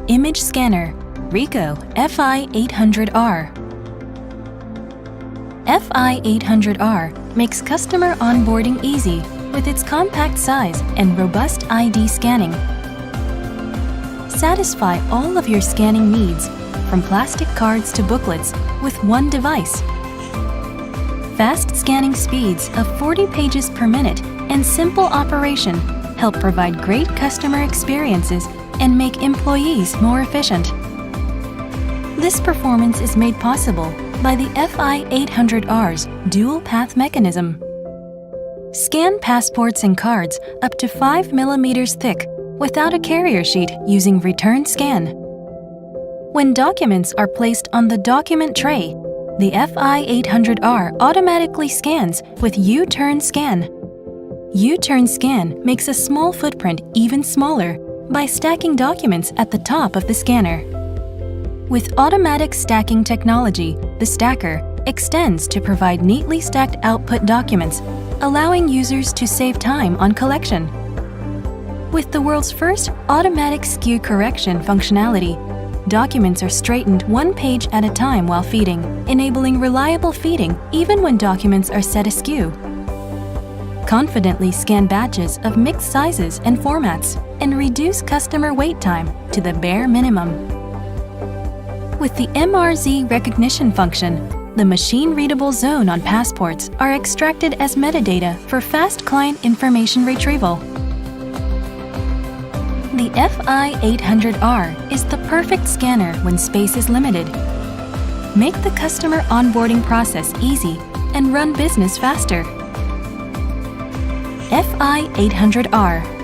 image scanner, Ricoh fi-800R. fi-800R makes customer onboarding easy with its compact size and robust ID scanning. Satisfy all of your scanning needs, from plastic cards to booklets, with one device. Fast scanning speeds of 40 pages per minute and simple operation help provide great customer experiences and make employees more efficient. This performance is made possible by the fi-800R's dual-path mechanism. Scan passports and cards up to 5 mm thick without a carrier sheet using return scan. When documents are placed on the document tray, the fi-800R automatically scans with U-turn scan. U-turn scan makes a small footprint even smaller by stacking documents at the top of the scanner. With automatic stacking technology, the stacker extends to provide neatly stacked output documents, allowing users to save time on collection. With the world's first automatic skew correction functionality, documents are straightened one page at a time while feeding, enabling reliable feeding even when documents are set askew. Confidently scan batches of mixed sizes and formats and reduce customer wait time to the bare minimum. With the MRZ recognition function, the machine-readable zone on passports are extracted as metadata for fast client information retrieval. The fi-800R is the perfect scanner when space is limited. Make the customer onboarding process easy and run business faster. fi-800R